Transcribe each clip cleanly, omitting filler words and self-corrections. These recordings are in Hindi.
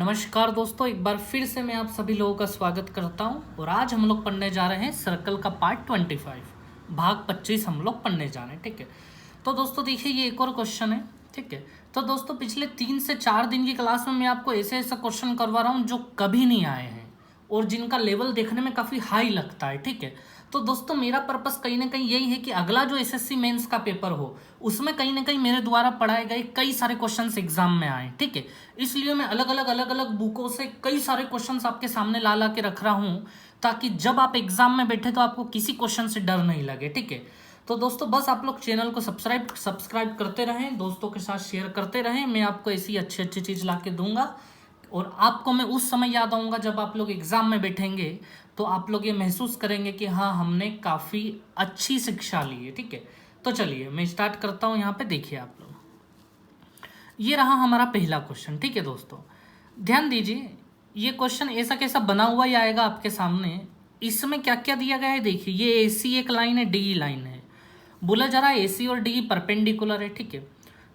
नमस्कार दोस्तों, एक बार फिर से मैं आप सभी लोगों का स्वागत करता हूं और आज हम लोग पढ़ने जा रहे हैं सर्कल का पार्ट 25 भाग 25 हम लोग पढ़ने जा रहे हैं। ठीक है, तो दोस्तों देखिए ये एक और क्वेश्चन है। ठीक है, तो दोस्तों पिछले 3 से 4 दिन की क्लास में मैं आपको ऐसे ऐसा क्वेश्चन करवा रहा हूँ जो कभी नहीं आए हैं और जिनका लेवल देखने में काफ़ी हाई लगता है। ठीक है, तो दोस्तों मेरा पर्पस कहीं ना कहीं यही है कि अगला जो एसएससी मेंस का पेपर हो उसमें कहीं ना कहीं मेरे द्वारा पढ़ाए गए कई सारे क्वेश्चंस एग्जाम में आए। ठीक है, इसलिए मैं अलग अलग बुकों से कई सारे क्वेश्चंस आपके सामने ला ला के रख रहा हूँ ताकि जब आप एग्जाम में बैठे तो आपको किसी क्वेश्चन से डर नहीं लगे। ठीक है, तो दोस्तों बस आप लोग चैनल को सब्सक्राइब करते रहें, दोस्तों के साथ शेयर करते रहें। मैं आपको ऐसी अच्छी अच्छी चीज़ ला के दूंगा और आपको मैं उस समय याद आऊँगा जब आप लोग एग्ज़ाम में बैठेंगे तो आप लोग ये महसूस करेंगे कि हाँ हमने काफ़ी अच्छी शिक्षा ली है। ठीक है, तो चलिए मैं स्टार्ट करता हूँ। यहाँ पे देखिए आप लोग, ये रहा हमारा पहला क्वेश्चन। ठीक है दोस्तों, ध्यान दीजिए, ये क्वेश्चन ऐसा कैसा बना हुआ ही आएगा आपके सामने। इसमें क्या क्या दिया गया है देखिए, ये AC एक लाइन है, DE लाइन है। बोला जा रहा है AC और DE परपेंडिकुलर है। ठीक है,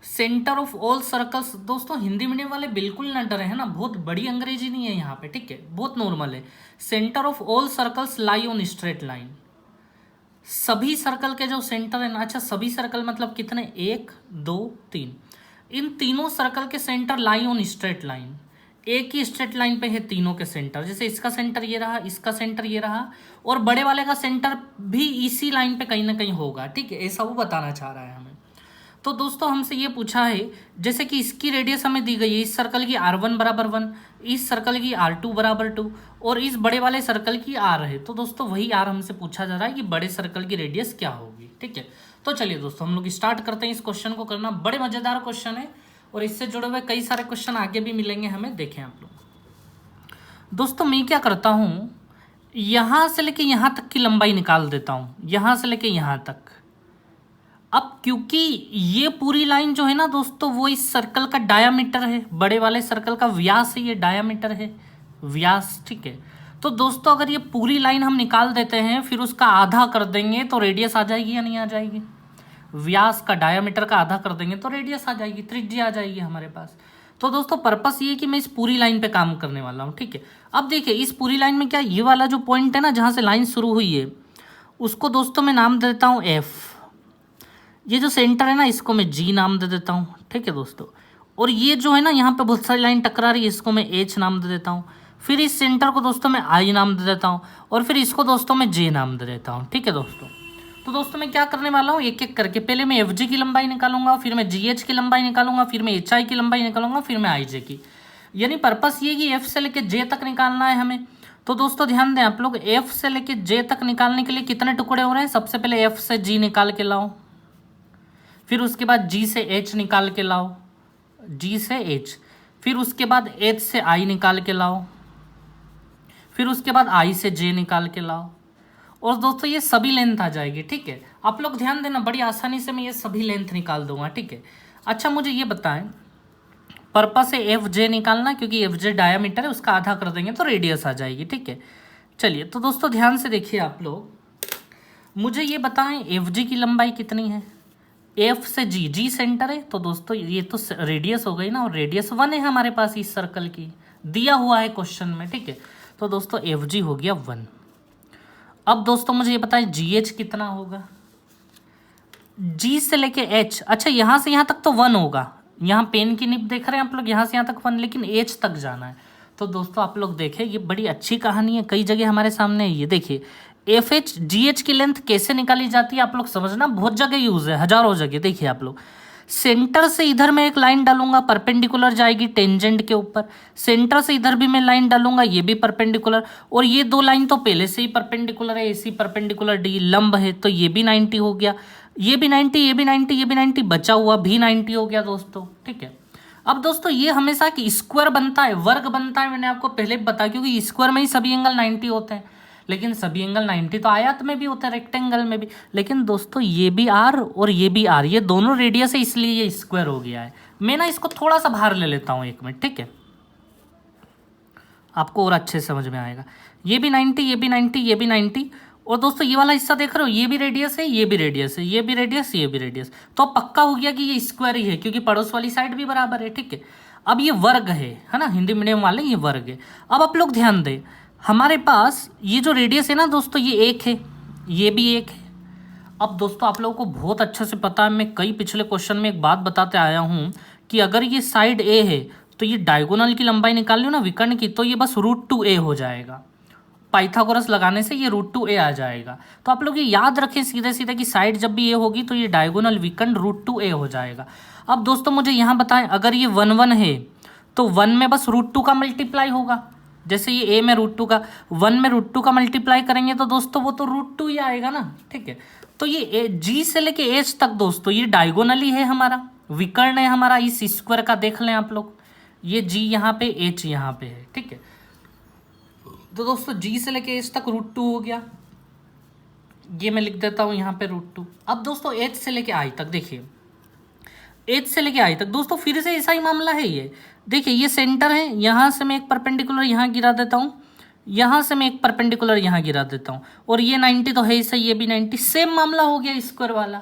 सेंटर ऑफ ऑल सर्कल्स, दोस्तों हिंदी मीडियम वाले बिल्कुल ना डरे, है ना, बहुत बड़ी अंग्रेजी नहीं है यहाँ पे। ठीक है, बहुत नॉर्मल है। Centre of all circles lie on straight line, सभी सर्कल के जो सेंटर है ना, अच्छा सभी सर्कल मतलब कितने, 1 2 3, इन तीनों सर्कल के centre lie on straight line, एक ही स्ट्रेट लाइन पे है तीनों के सेंटर। जैसे इसका सेंटर ये रहा, इसका सेंटर ये रहा और बड़े वाले का सेंटर भी इसी लाइन पे कहीं ना कहीं होगा। ठीक है, ऐसा वो बताना चाह रहा है हमें। तो दोस्तों हमसे ये पूछा है, जैसे कि इसकी रेडियस हमें दी गई है, इस सर्कल की R1 बराबर 1, इस सर्कल की R2 बराबर 2 और इस बड़े वाले सर्कल की R है। तो दोस्तों वही R हमसे पूछा जा रहा है कि बड़े सर्कल की रेडियस क्या होगी। ठीक है, तो चलिए दोस्तों हम लोग स्टार्ट करते हैं इस क्वेश्चन को करना। बड़े मज़ेदार क्वेश्चन है और इससे जुड़े हुए कई सारे क्वेश्चन आगे भी मिलेंगे हमें। देखें आप लोग, दोस्तों मैं क्या करता हूँ, यहाँ से लेके यहाँ तक की लंबाई निकाल देता हूँ, यहाँ से लेके यहाँ तक। अब क्योंकि ये पूरी लाइन जो है ना दोस्तों वो इस सर्कल का डायामीटर है, बड़े वाले सर्कल का व्यास है, ये डायामीटर है, व्यास। ठीक है, तो दोस्तों अगर ये पूरी लाइन हम निकाल देते हैं फिर उसका आधा कर देंगे तो रेडियस आ जाएगी या नहीं आ जाएगी। व्यास का डायामीटर का आधा कर देंगे तो रेडियस आ जाएगी, त्रिज्या आ जाएगी हमारे पास। तो दोस्तों पर्पस ये है कि मैं इस पूरी लाइन पे काम करने वाला हूँ। ठीक है, अब देखिए इस पूरी लाइन में क्या, ये वाला जो पॉइंट है ना जहाँ से लाइन शुरू हुई है उसको दोस्तों मैं नाम दे देता हूँ F। ये जो सेंटर है ना इसको मैं G नाम दे देता हूँ। ठीक है दोस्तों, और ये जो है ना यहाँ पे बहुत सारी लाइन टकरा रही है, इसको मैं H नाम दे देता हूँ। फिर इस सेंटर को दोस्तों मैं I नाम दे देता हूँ और फिर इसको दोस्तों मैं J नाम दे देता हूँ। ठीक है दोस्तों, तो दोस्तों मैं क्या करने वाला हूँ, एक एक करके पहले मैं FG की लंबाई निकालूंगा, फिर मैं GH की लंबाई निकालूंगा, फिर मैं HI की लंबाई निकालूंगा, फिर मैं IJ की। यानी पर्पस ये कि F से लेके J तक निकालना है हमें। तो दोस्तों ध्यान दें आप लोग, F से लेके J तक निकालने के लिए कितने टुकड़े हो रहे हैं, सबसे पहले F से G निकाल के लाओ, फिर उसके बाद G से H निकाल के लाओ, G से H, फिर उसके बाद H से I निकाल के लाओ, फिर उसके बाद I से J निकाल के लाओ और दोस्तों ये सभी लेंथ आ जाएगी। ठीक है, आप लोग ध्यान देना, बड़ी आसानी से मैं ये सभी लेंथ निकाल दूंगा। ठीक है, अच्छा मुझे ये बताएं, पर्पस है FJ निकालना, क्योंकि FJ डायामीटर है, उसका आधा कर देंगे तो रेडियस आ जाएगी। ठीक है, चलिए तो दोस्तों ध्यान से देखिए आप लोग, मुझे ये बताएं FG की लंबाई कितनी है। F से G सेंटर है, तो दोस्तों ये तो रेडियस हो गई ना, और रेडियस 1 है हमारे पास इस सर्कल की, दिया हुआ है क्वेश्चन में। ठीक है, तो दोस्तों FG हो गया 1। अब दोस्तों मुझे ये बताएं GH कितना होगा, G से लेके H, अच्छा यहाँ से यहाँ तक तो 1 होगा, यहाँ पेन की निब देख रहे हैं आप लोग, यहाँ से यहाँ तक 1, लेकिन H तक जाना है। तो दोस्तों आप लोग देखें, ये बड़ी अच्छी कहानी है, कई जगह हमारे सामने है। ये देखिए FH GH की लेंथ कैसे निकाली जाती है आप लोग समझना, बहुत जगह यूज़ है, हजारों जगह। देखिए आप लोग, सेंटर से इधर मैं एक लाइन डालूंगा, परपेंडिकुलर जाएगी टेंजेंट के ऊपर, सेंटर से इधर भी मैं लाइन डालूंगा, ये भी परपेंडिकुलर, और ये दो लाइन तो पहले से ही परपेंडिकुलर है, AC परपेंडिकुलर D लंब है, तो ये भी 90 हो गया, ये भी 90, ये भी 90, ये भी 90, बचा हुआ भी 90 हो गया दोस्तों। ठीक है, अब दोस्तों ये हमेशा कि स्क्वायर बनता है, वर्ग बनता है, मैंने आपको पहले बताया, क्योंकि स्क्वायर में ही सभी एंगल 90 होते हैं, लेकिन सभी एंगल 90 तो आयत में भी होता है, रेक्टेंगल में भी। लेकिन दोस्तों ये भी R और ये भी R, ये दोनों रेडियस है, इसलिए ये स्क्वायर हो गया है। मैं ना इसको थोड़ा सा बाहर ले लेता हूँ 1 मिनट। ठीक है, आपको और अच्छे से समझ में आएगा। ये भी 90, ये भी 90, ये भी 90, और दोस्तों ये वाला हिस्सा देख रहे हो, ये भी रेडियस है, ये भी रेडियस है, ये भी रेडियस, ये भी रेडियस, तो पक्का हो गया कि ये स्क्वायर ही है, क्योंकि पड़ोस वाली साइड भी बराबर है। ठीक है, अब ये वर्ग है ना, हिंदी मीडियम वाले ये वर्ग है। अब आप लोग ध्यान दें, हमारे पास ये जो रेडियस है ना दोस्तों, ये एक है, ये भी एक है। अब दोस्तों आप लोगों को बहुत अच्छे से पता है, मैं कई पिछले क्वेश्चन में एक बात बताते आया हूँ कि अगर ये साइड ए है तो ये डायगोनल की लंबाई निकाल लो ना विकर्ण की, तो ये बस √2a हो जाएगा। पाइथागोरस लगाने से ये √2a आ जाएगा। तो आप लोग ये याद रखें सीधे सीधे कि साइड जब भी ए होगी तो ये डायगोनल विकर्ण √2a हो जाएगा। अब दोस्तों मुझे यहाँ बताएं, अगर ये 1 1 है तो 1 में बस √2 का मल्टीप्लाई होगा। जैसे ये ए में √2 का, 1 में √2 का मल्टीप्लाई करेंगे तो दोस्तों वो तो √2 ही आएगा ना, ठीक है। तो ये जी से लेके एच तक दोस्तों ये डायगोनल ही है हमारा, विकर्ण है हमारा इस स्क्वायर का। देख लें आप लोग, ये जी यहाँ पे, एच यहाँ पे है, ठीक है। तो दोस्तों जी से लेके एच तक √2 हो गया, ये मैं लिख देता हूँ यहाँ पे √2। अब दोस्तों एच से लेके आई तक देखिए, एच से लेके आई तक दोस्तों फिर से ऐसा ही मामला है। ये देखिए ये सेंटर है, यहाँ से मैं एक परपेंडिकुलर यहाँ गिरा देता हूँ, यहाँ से मैं एक परपेंडिकुलर यहाँ गिरा देता हूँ, और ये 90 तो है ही सही, ये भी 90, सेम मामला हो गया स्क्वायर वाला।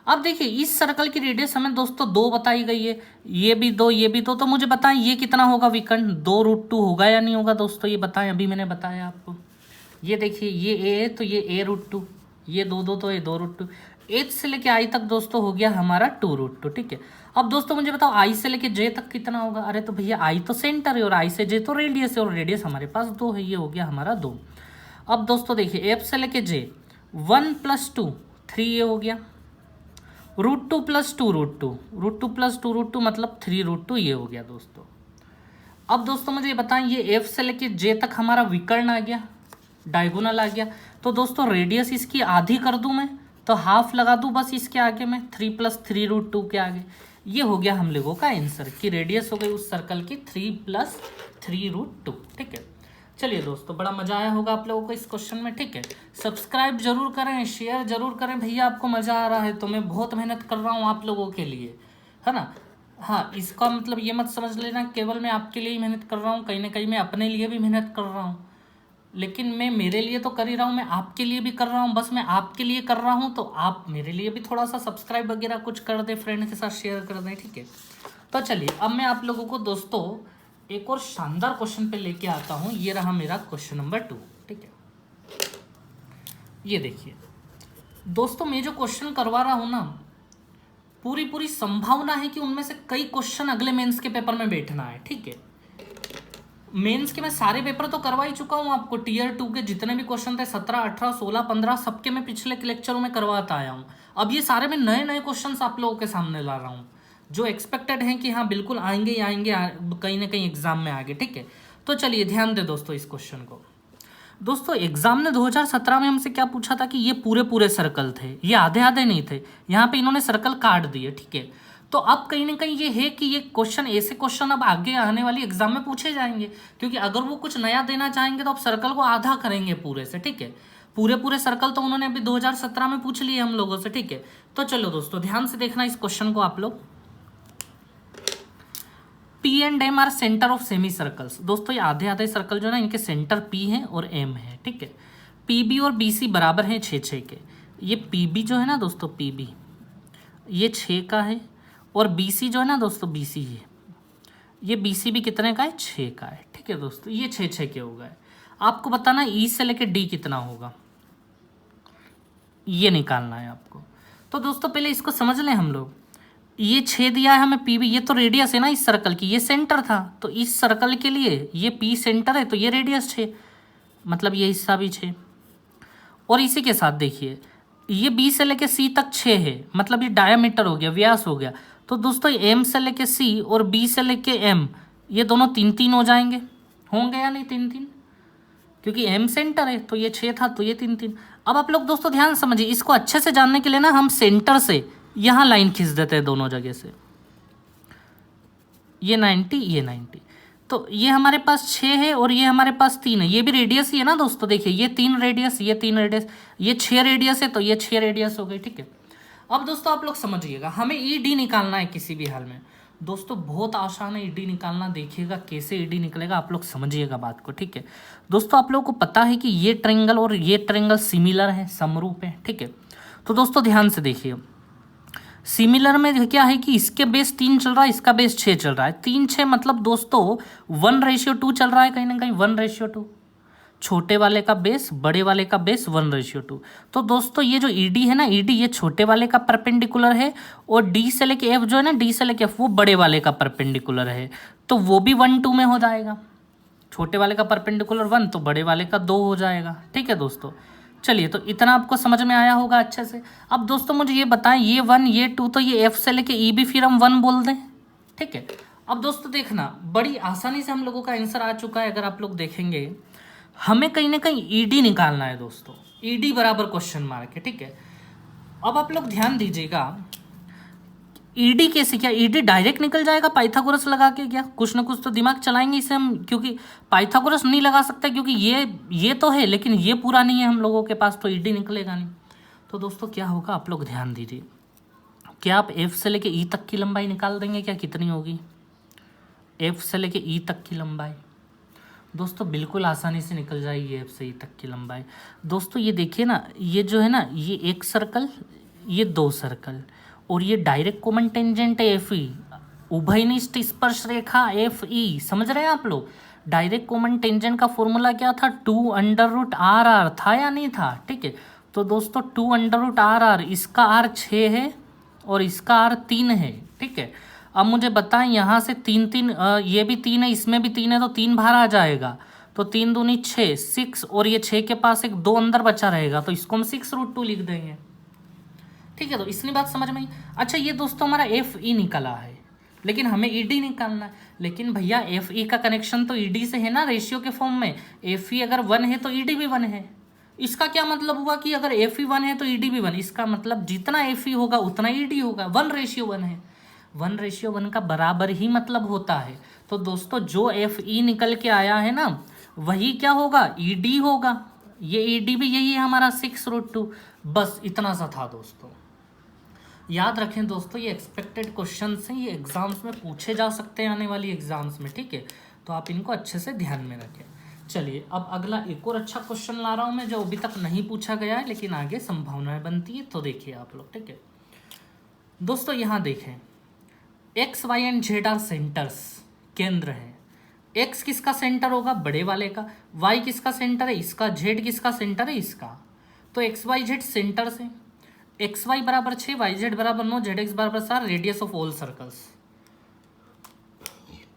अब देखिए इस सर्कल की रेडियस हमें दोस्तों 2 बताई गई है, ये भी 2, ये भी 2, तो मुझे बताएं ये कितना होगा विकर्ण, 2√2 होगा या नहीं होगा दोस्तों, ये बताएं। अभी मैंने बताया आपको, ये देखिए ये ए है तो ये a√2, ये 2 2 तो ये 2√2। एच से लेके आई तक दोस्तों हो गया हमारा 2√2, ठीक है। अब दोस्तों मुझे बताओ आई से लेके जे तक कितना होगा। अरे तो भैया आई तो सेंटर है और आई से जे तो रेडियस है, और रेडियस हमारे पास 2 है, ये हो गया हमारा 2। अब दोस्तों देखिए एफ से लेके जे 1 + 2 3 ये हो गया, √2 + 2 √2, √2 + 2 √2 मतलब 3√2 ये हो गया दोस्तों। अब दोस्तों मुझे बताएं ये एफ से लेके जे तक हमारा विकर्ण आ गया, डायगोनल आ गया, तो दोस्तों रेडियस इसकी आधी कर दूं मैं, तो हाफ लगा दूं बस इसके आगे में, 3 + 3 √2 के आगे। ये हो गया हम लोगों का आंसर कि रेडियस हो गई उस सर्कल की 3 + 3 √2, ठीक है। चलिए दोस्तों बड़ा मजा आया होगा आप लोगों को इस क्वेश्चन में, ठीक है। सब्सक्राइब जरूर करें, शेयर जरूर करें भैया, आपको मजा आ रहा है तो मैं बहुत मेहनत कर रहा हूँ आप लोगों के लिए, है ना। हाँ, इसका मतलब ये मत समझ लेना केवल मैं आपके लिए ही मेहनत कर रहा हूँ, कहीं ना कहीं मैं अपने लिए भी मेहनत कर रहा हूँ, लेकिन मैं मेरे लिए तो कर ही रहा हूँ, मैं आपके लिए भी कर रहा हूँ। बस मैं आपके लिए कर रहा हूँ तो आप मेरे लिए भी थोड़ा सा सब्सक्राइब वगैरह कुछ कर दें, फ्रेंड के साथ शेयर कर दें, ठीक है। तो चलिए अब मैं आप लोगों को दोस्तों एक और शानदार क्वेश्चन पे लेके आता हूँ। ये रहा मेरा क्वेश्चन नंबर 2, ठीक है। ये देखिए दोस्तों, मैं जो क्वेश्चन करवा रहा हूँ ना, पूरी संभावना है कि उनमें से कई क्वेश्चन अगले मेंस के पेपर में बैठना है, ठीक है। मेंस के मैं सारे पेपर तो करवा ही चुका हूँ आपको, टीयर 2 के जितने भी क्वेश्चन थे 17, 18, 16, 15 सबके मैं पिछले लेक्चरों में करवाता आया हूँ। अब ये सारे मैं नए नए क्वेश्चन आप लोगों के सामने ला रहा हूँ जो एक्सपेक्टेड हैं कि हाँ बिल्कुल आएंगे ही आएंगे कहीं ना कहीं एग्जाम में आगे, ठीक है। तो चलिए ध्यान दे दोस्तों इस क्वेश्चन को। दोस्तों एग्जाम ने 2017 में हमसे क्या पूछा था कि ये पूरे सर्कल थे, ये आधे आधे नहीं थे, यहाँ पे इन्होंने सर्कल काट दिए, ठीक है। तो अब कहीं ना कहीं ये है कि ये क्वेश्चन, ऐसे क्वेश्चन अब आगे आने वाली एग्जाम में पूछे जाएंगे, क्योंकि अगर वो कुछ नया देना चाहेंगे तो अब सर्कल को आधा करेंगे पूरे से, ठीक है। पूरे सर्कल तो उन्होंने अभी 2017 में पूछ लिए हम लोगों से, ठीक है। तो चलो दोस्तों ध्यान से देखना इस क्वेश्चन को आप लोग। P and M are centre of semicircles. दोस्तों ये आधे आधे सर्कल जो है ना, इनके सेंटर P है और M है, ठीक है। PB और BC बराबर हैं 6 के। ये PB जो है ना दोस्तों, PB ये 6 का है, और BC जो है ना दोस्तों, BC ये BC भी कितने का है, 6 का है, ठीक है दोस्तों। ये 6 के हो गए। आपको बताना E से लेके D कितना होगा, ये निकालना है आपको। तो दोस्तों पहले इसको समझ लें हम लोग। ये 6 दिया है हमें PB, ये तो रेडियस है ना इस सर्कल की, ये सेंटर था, तो इस सर्कल के लिए ये P सेंटर है तो ये रेडियस 6, मतलब ये हिस्सा भी 6। और इसी के साथ देखिए ये B से लेके C तक 6 है, मतलब ये डायामीटर हो गया, व्यास हो गया। तो दोस्तों M से लेके C और B से लेके M ये दोनों 3 हो जाएंगे, होंगे या नहीं 3, क्योंकि M सेंटर है तो ये 6 था तो ये 3। अब आप लोग दोस्तों ध्यान समझिए, इसको अच्छे से जानने के लिए ना हम सेंटर से यहाँ लाइन खींच देते हैं दोनों जगह से, ये 90 ये 90, तो ये हमारे पास 6 है और ये हमारे पास 3 है, ये भी रेडियस ही है ना दोस्तों। देखिए ये 3 रेडियस, ये 3 रेडियस, ये 6 रेडियस है तो ये 6 रेडियस हो गई, ठीक है। अब दोस्तों आप लोग समझिएगा, हमें ED निकालना है किसी भी हाल में। दोस्तों बहुत आसान है ED निकालना, देखिएगा कैसे ED निकलेगा, आप लोग समझिएगा बात को, ठीक है। दोस्तों आप लोगों को पता है कि ये ट्रायंगल और ये ट्रायंगल सिमिलर है, समरूप है, ठीक है। तो दोस्तों ध्यान से देखिए, सिमिलर में क्या है कि इसके बेस 3 चल रहा है, इसका बेस 6 चल रहा है। 3 6 मतलब दोस्तों 1:2 चल रहा है, कहीं ना कहीं 1:2। छोटे वाले का बेस बड़े वाले का बेस 1:2। तो दोस्तों ये जो ईडी है ना, ईडी ये छोटे वाले का परपेंडिकुलर है, और डी से लेके एफ जो है ना, डी से लेके एफ वो बड़े वाले का परपेंडिकुलर है, तो वो भी 1:2 में हो जाएगा। छोटे वाले का परपेंडिकुलर 1 तो बड़े वाले का 2 हो जाएगा। ठीक है दोस्तों, चलिए तो इतना आपको समझ में आया होगा अच्छे से। अब दोस्तों मुझे ये बताएं, ये 1 ये 2 तो ये एफ से लेके ई भी फिर हम 1 बोल दें। ठीक है, अब दोस्तों देखना बड़ी आसानी से हम लोगों का आंसर आ चुका है। अगर आप लोग देखेंगे, हमें कहीं ना कहीं ईडी निकालना है दोस्तों, ईडी बराबर क्वेश्चन मार्क है। ठीक है, अब आप लोग ध्यान दीजिएगा, ईडी कैसे, क्या ईडी डायरेक्ट निकल जाएगा पाइथागोरस लगा के? क्या कुछ ना कुछ तो दिमाग चलाएंगे इसे हम, क्योंकि पाइथागोरस नहीं लगा सकते, क्योंकि ये तो है लेकिन ये पूरा नहीं है हम लोगों के पास, तो ईडी निकलेगा नहीं। तो दोस्तों क्या होगा, आप लोग ध्यान दीजिए, क्या आप एफ से लेके ई तक की लंबाई निकाल देंगे? क्या कितनी होगी एफ से लेके ई तक की लंबाई? दोस्तों बिल्कुल आसानी से निकल जाएगी एफ से ई तक की लंबाई। दोस्तों ये देखिए ना, ये जो है ना, ये एक सर्कल, ये 2 सर्कल, और ये डायरेक्ट कॉमन टेंजेंट है एफ ई, उभयनिष्ठ स्पर्श रेखा एफ ई। समझ रहे हैं आप लोग? डायरेक्ट कॉमन टेंजेंट का फॉर्मूला क्या था? 2√RR था या नहीं था? ठीक है, तो दोस्तों 2√RR, इसका R 6 है और इसका R 3 है। ठीक है, अब मुझे बताएं, यहाँ से 3 3 ये भी 3 है, इसमें भी 3 है, तो 3 बाहर आ जाएगा, तो 3 दूनी 6 6, और ये 6 के पास एक 2 अंदर बचा रहेगा, तो इसको हम 6√2 लिख देंगे। ठीक है, तो इतनी बात समझ में आई। अच्छा ये दोस्तों हमारा एफ ई निकला है, लेकिन हमें ई डी निकालना है। लेकिन भैया एफ ई का कनेक्शन तो ई डी से है ना, रेशियो के फॉर्म में। एफ ई अगर 1 है तो ई डी भी 1 है। इसका क्या मतलब हुआ कि अगर एफ ई 1 है तो ई डी भी 1, इसका मतलब जितना एफ ई होगा उतना ई डी होगा। 1:1 है, 1:1 का बराबर ही मतलब होता है। तो दोस्तों जो एफ ई निकल के आया है ना, वही क्या होगा, ई डी होगा। ये ई डी भी यही है हमारा 6√2। बस इतना सा था दोस्तों। याद रखें दोस्तों, ये एक्सपेक्टेड क्वेश्चन हैं, ये एग्जाम्स में पूछे जा सकते हैं आने वाली एग्जाम्स में। ठीक है, तो आप इनको अच्छे से ध्यान में रखें। चलिए अब अगला एक और अच्छा क्वेश्चन ला रहा हूँ मैं, जो अभी तक नहीं पूछा गया है लेकिन आगे संभावनाएं बनती है, तो देखिए आप लोग। ठीक है दोस्तों, यहाँ देखें, X Y and Z are centres, केंद्र हैं। एक्स किसका सेंटर होगा? बड़े वाले का। वाई किसका सेंटर है? इसका। जेड किसका सेंटर है? इसका। तो एक्स वाई जेड सेंटर से, एक्स वाई बराबर 6, वाई जेड बराबर 9, जेड एक्स बराबर 4, रेडियस ऑफ ऑल सर्कल्स।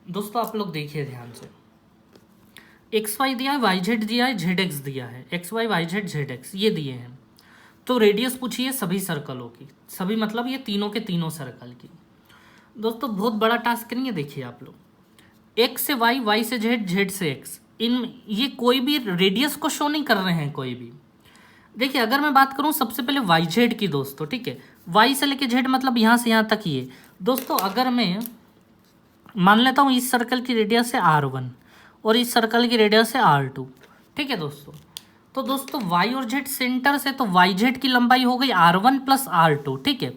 दोस्तों आप लोग देखिए ध्यान से, एक्स वाई दिया है, वाई जेड दिया है, जेड एक्स दिया है, X Y Y Z Z X ये दिए हैं। तो रेडियस पूछिए सभी सर्कलों की, सभी मतलब ये तीनों के तीनों सर्कल की। दोस्तों बहुत बड़ा टास्क नहीं है, देखिए आप लोग, एक्स से वाई, वाई से जेड, जेड से एक्स, इन ये कोई भी रेडियस को शो नहीं कर रहे हैं कोई भी। देखिए अगर मैं बात करूं सबसे पहले वाई जेड की दोस्तों, ठीक है, वाई से लेके जेड मतलब यहाँ से यहाँ तक ही है दोस्तों। अगर मैं मान लेता हूँ इस सर्कल की रेडियस है R1 और इस सर्कल की रेडियस है R2, ठीक है दोस्तों। तो दोस्तों वाई और जेड सेंटर से, तो वाई जेड की लंबाई हो गई R1 प्लस R2, ठीक है।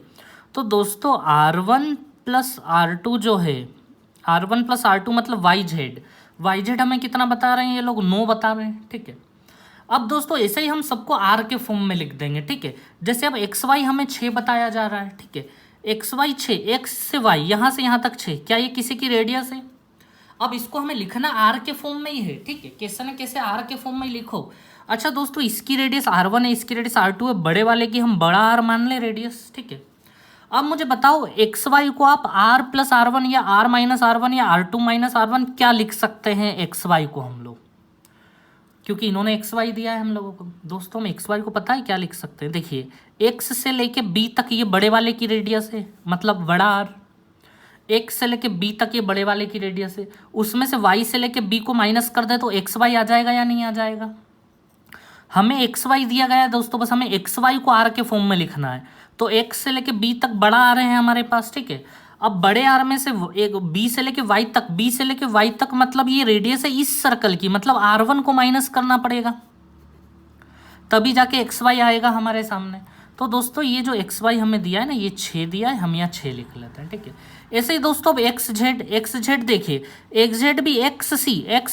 तो दोस्तों R1 प्लस R2 जो है, R1 प्लस R2 मतलब वाई जेड हमें कितना बता रहे हैं ये लोग? 9 बता रहे हैं, ठीक है। अब दोस्तों ऐसे ही हम सबको आर के फॉर्म में लिख देंगे, ठीक है। जैसे अब एक्स वाई हमें 6 बताया जा रहा है, ठीक है, एक्स वाई 6, एक्स से वाई यहाँ से यहाँ तक 6, क्या ये किसी की रेडियस है? अब इसको हमें लिखना आर के फॉर्म में ही है, ठीक है, कैसे ना कैसे आर के फॉर्म में ही लिखो। अच्छा दोस्तों इसकी रेडियस R1 है, इसकी रेडियस R2 है, बड़े वाले की हम बड़ा आर मान लें रेडियस, ठीक है। अब मुझे बताओ एक्स वाई को आप R प्लस R1 या R माइनस R1 या R2 माइनस R1 क्या लिख सकते हैं एक्स वाई को हम लोग? क्योंकि इन्होंने एक्स वाई दिया है हम लोगों को। दोस्तों हम एक्स वाई को पता है क्या लिख सकते हैं? देखिए एक्स से लेके बी तक ये बड़े वाले की रेडियस है, मतलब बड़ा आर। एक्स से लेके बी तक ये बड़े वाले की रेडियस है, उसमें से वाई से लेके बी को माइनस कर दे तो एक्स वाई आ जाएगा या नहीं आ जाएगा? हमें एक्स वाई दिया गया है दोस्तों, बस हमें एक्स वाई को आर के फॉर्म में लिखना है। तो एक्स से लेके बी तक बड़ा आ रहे हैं हमारे पास, ठीक है। अब बड़े आर में से एक बी से लेके वाई तक, बी से लेके वाई तक मतलब ये रेडियस है इस सर्कल की, मतलब R1 को माइनस करना पड़ेगा तभी जाके एक्स वाई आएगा हमारे सामने। तो दोस्तों ये जो एक्स वाई हमें दिया है ना, ये 6 दिया है, हम यहाँ 6 लिख लेते हैं, ठीक है। ऐसे ही दोस्तों अब एक्स जेड देखिए, एक्स जेड भी एक्स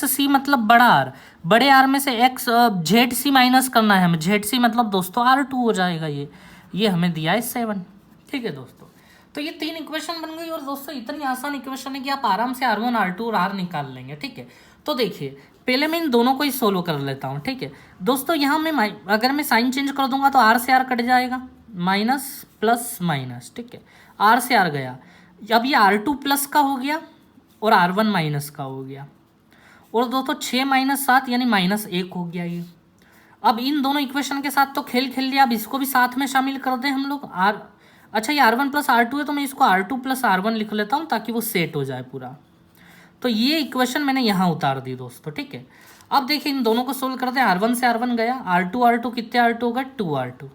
सी मतलब बड़ा आर, बड़े आर में से एक्स जेड सी माइनस करना है हमें, जेड सी मतलब दोस्तों R2 हो जाएगा। ये हमें दिया है 7, ठीक है दोस्तों। तो ये 3 इक्वेशन बन गई। और दोस्तों इतनी आसान इक्वेशन है कि आप आराम से R1 R2 और R निकाल लेंगे, ठीक है। तो देखिए पहले मैं इन दोनों को ही सोल्व कर लेता हूँ, ठीक है। दोस्तों यहाँ मैं अगर मैं साइन चेंज कर दूंगा तो R से R कट जाएगा, माइनस प्लस माइनस, ठीक है। R से R गया, अब ये R2 प्लस का हो गया और R1 माइनस का हो गया। और दोस्तों 6 माइनस 7 यानी -1 हो गया ये। अब इन दोनों इक्वेशन के साथ तो खेल खेल लिया, अब इसको भी साथ में शामिल कर दें हम लोग। अच्छा ये R1 प्लस R2 है तो मैं इसको R2 प्लस R1 लिख लेता हूँ ताकि वो सेट हो जाए पूरा। तो ये इक्वेशन मैंने यहाँ उतार दी दोस्तों, ठीक है। अब देखिए इन दोनों को सोल्व करते हैं। R1 से R1 गया, R2 कितने R2 होगा 2R2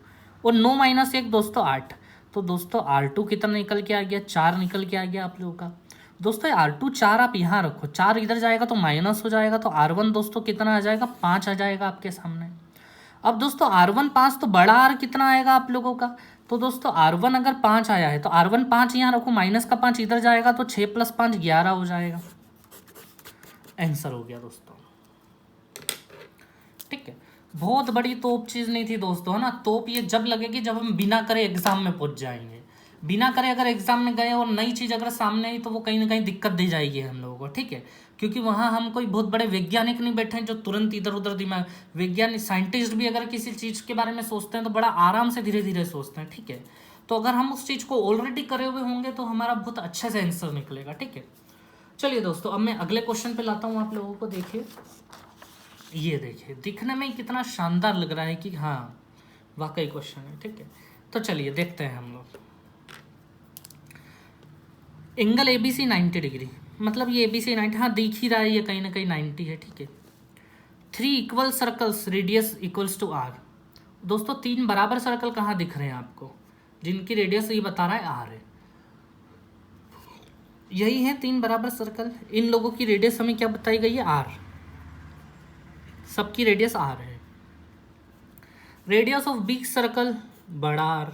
और 9 माइनस 1 दोस्तों 8। तो दोस्तों R2 कितना निकल के आ गया, 4 निकल के आ गया आप लोगों का। दोस्तों R2 4 आप यहाँ रखो, 4 इधर जाएगा तो माइनस हो जाएगा, तो R1 दोस्तों कितना आ जाएगा 5 आ जाएगा आपके सामने। अब दोस्तों R1 5 तो बड़ा R कितना आएगा आप लोगों का। तो दोस्तों R1 अगर 5 आया है तो R1 5 यहाँ रखो, माइनस का 5 इधर जाएगा तो 6 + 5 11 हो जाएगा। आंसर हो गया दोस्तों, ठीक है। बहुत बड़ी तोप चीज़ नहीं थी दोस्तों, है ना। तोप ये जब लगेगी जब हम बिना करे एग्जाम में पहुंच जाएंगे। बिना करे अगर एग्जाम में गए और नई चीज़ अगर सामने आई तो वो कहीं ना कहीं दिक्कत दे जाएगी हम लोगों को, ठीक है। क्योंकि वहाँ हम कोई बहुत बड़े वैज्ञानिक नहीं बैठे हैं जो तुरंत इधर उधर दिमाग, वैज्ञानिक साइंटिस्ट भी अगर किसी चीज़ के बारे में सोचते हैं तो बड़ा आराम से धीरे धीरे सोचते हैं, ठीक है। तो अगर हम उस चीज़ को ऑलरेडी करे हुए होंगे तो हमारा बहुत अच्छे से आंसर निकलेगा, ठीक है। चलिए दोस्तों अब मैं अगले क्वेश्चन पे लाता हूँ आप लोगों को। देखिए ये देखिए दिखने में कितना शानदार लग रहा है कि हाँ वाकई क्वेश्चन है, ठीक है। तो चलिए देखते हैं हम लोग। एंगल ABC 90 डिग्री, मतलब ये ABC 90, हाँ दिख ही रहा है ये कहीं ना कहीं 90 है, ठीक है। 3 equal circles radius equals to R। दोस्तों 3 बराबर सर्कल कहाँ दिख रहे हैं आपको, जिनकी रेडियस ये बता रहा है R है। यही है 3 बराबर सर्कल, इन लोगों की रेडियस हमें क्या बताई गई है R, सबकी रेडियस R है। रेडियस ऑफ बिग सर्कल बड़ा R,